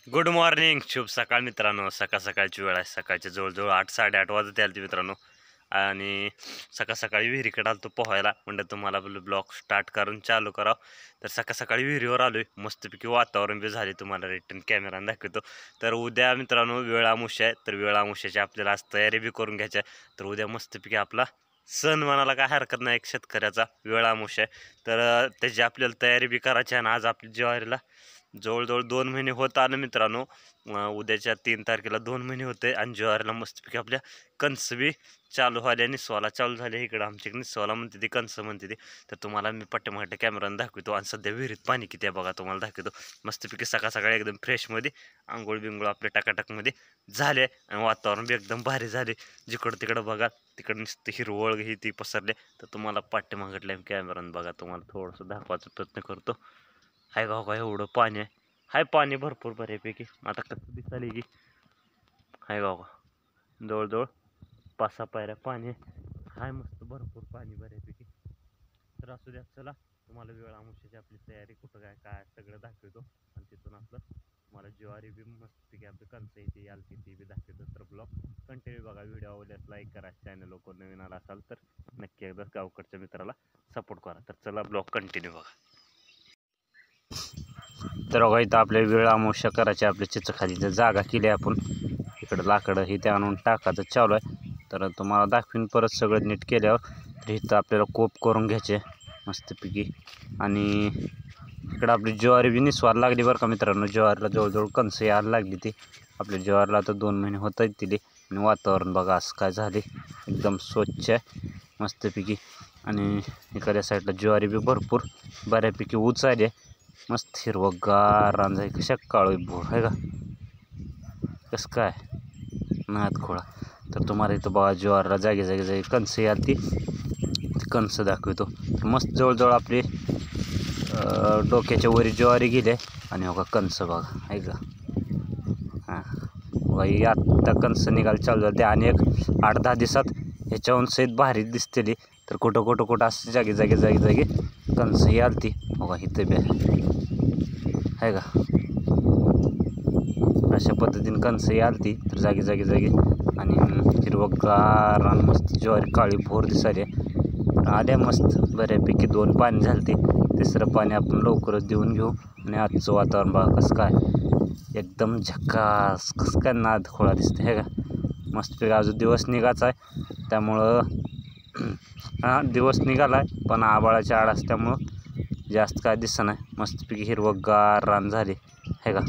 Good morning, शुभ सकाळ मित्रांनो. सकाळची वेळ आहे. सकाळच्या जवळजवळ 8-8:30 वाजत आले मित्रांनो. आणि सकाळी विहिरीकडे आलो पोहायला. म्हणलं तुम्हाला ब्लॉग स्टार्ट करून चालू करावं. तर सकाळी विहिरीवर आलोय. मस्तपैकी वातावरण बी झाले. तुम्हाला रिटर्न कॅमेराने दाखवतो. तर उद्या मित्रांनो वेळ अमावस्या आहे. तर वेळ अमावस्याची आपल्याला आज तयारी बी करून घ्यायची आहे. तर उद्या मस्तपैकी आपला सण म्हणायला काय हरकत नाही, एक शेतकऱ्याचा वेळ अमावस्या आहे. तर त्याची आपल्याला तयारी बी करायची आहे. आणि आज आपल्या ज्वारीला जवळजवळ 2 महिने होत आलं मित्रांनो. उद्याच्या 3 तारखेला 2 महिने होते. आणि ज्वारीला मस्तपैकी आपल्या कणस बी चालू व्हायला, निसवाला चालू झाले. इकडं आमच्याकडे निसवाला म्हणते ती, कणस म्हणते ती. तर तुम्हाला मी पाठीमागच्या कॅमेराने दाखवतो. आणि सध्या विहिरीत पाणी किती आहे बघा, तुम्हाला दाखवतो. मस्तपैकी सकाळी एकदम फ्रेशमध्ये आंघोळ बिंगोळ आपल्या टाकाटाकमध्ये झाले. आणि वातावरण बी एकदम भारी झाले. जिकडं तिकडं बघा, तिकडं नुसतं हिरवळ ही ती पसरले. तर तुम्हाला पाठीमागल्या कॅमेराने बघा, तुम्हाला थोडंसं दाखवायचा प्रयत्न करतो. हाय गाव काय एवढं पाणी आहे. हाय पाणी भरपूर बऱ्यापैकी. आता कसं दिसायला की हाय गाव का जवळजवळ 5-6 पायऱ्या पाणी आहे. हाय मस्त भरपूर पाणी बऱ्यापैकी. तर असू द्या, चला तुम्हाला वेळ अमावस्याची आपली तयारी कुठं काय काय सगळं दाखवतो. आणि तिथून आपलं तुम्हाला ज्वारी बी मस्तपैकी आपली कणसं येते यालती ती बी दाखवतो. तर ब्लॉग कंटिन्यू बघा. व्हिडिओ आवडल्यास लाईक करा. चॅनल लोक नवीन आला असाल तर नक्की एकदा गावकडच्या मित्राला सपोर्ट करा. तर चला ब्लॉग कंटिन्यू बघा. तर बघा इथं आपल्या वेळ अमावस्या करायची. आपल्या चिचखाली जर जागा केली आपण, इकडं लाकडं हे ते आणून टाकायचं चालू आहे. तर तुम्हाला दाखवीन परत सगळं नीट केल्यावर. तर इथं आपल्याला कोप करून घ्यायचे मस्तपैकी. आणि इकडं आपली ज्वारी बी निसवायला लागली बरं का मित्रांनो. ज्वारीला जवळजवळ कणस यायला लागली ती. आपल्या ज्वारीला आता 2 महिने होत आहेत तिले. आणि वातावरण बघा असं काय झाले, एकदम स्वच्छ आहे मस्तपैकी. आणि इकडल्या साईडला ज्वारी बी भरपूर बऱ्यापैकी उंच आहे. मस्त हिरवगार रान आहे. कशा काळू भोर आहे का, कसं काय नाद खोळा. तर तुम्हाला इथं बघा ज्वारीला जागी कणस आली ती कणस दाखवतो. तर मस्त जवळजवळ आपली डोक्याच्या वरी ज्वारी गेली. आणि बघा कणस बघा आहे का. हां बघा आत्ता कणस निघायला चालू झाले. आणि एक 8-10 दिवसात ह्याच्याहून सहित भारी दिसतेली. तर कुठं असं जागी कणस ही आली ती बघा इथं बी आहे का. अशा पद्धतीने कणस ही आली ती. तर जागी आणि हिरवगार रान मस्त ज्वारी काळी भोर दिसायली आल्या मस्त बऱ्यापैकी. 2 पाणी झालं ते, तिसरं पाणी आपण लवकरच देऊन घेऊ. आणि आजचं वातावरण बघा कसं काय, एकदम झकास कसं काय नाद खोळा दिसतं आहे का. मस्तपैकी अजून दिवस निघायचा आहे. त्यामुळं हां दिवस निघाला आहे, पण आबाळाच्या आड असल्यामुळं जास्त काय दिसत नाही. मस्तपैकी हिरवगार रान झाले आहे का.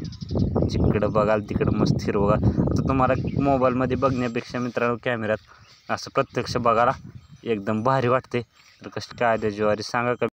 जिकडं बघाल तिकडं मस्त हिरवगार. आता तुम्हाला मोबाईलमध्ये बघण्यापेक्षा मित्रांनो कॅमेऱ्यात असं प्रत्यक्ष बघायला एकदम भारी वाटते. तर कसं काय त्या ज्वारी सांगा का.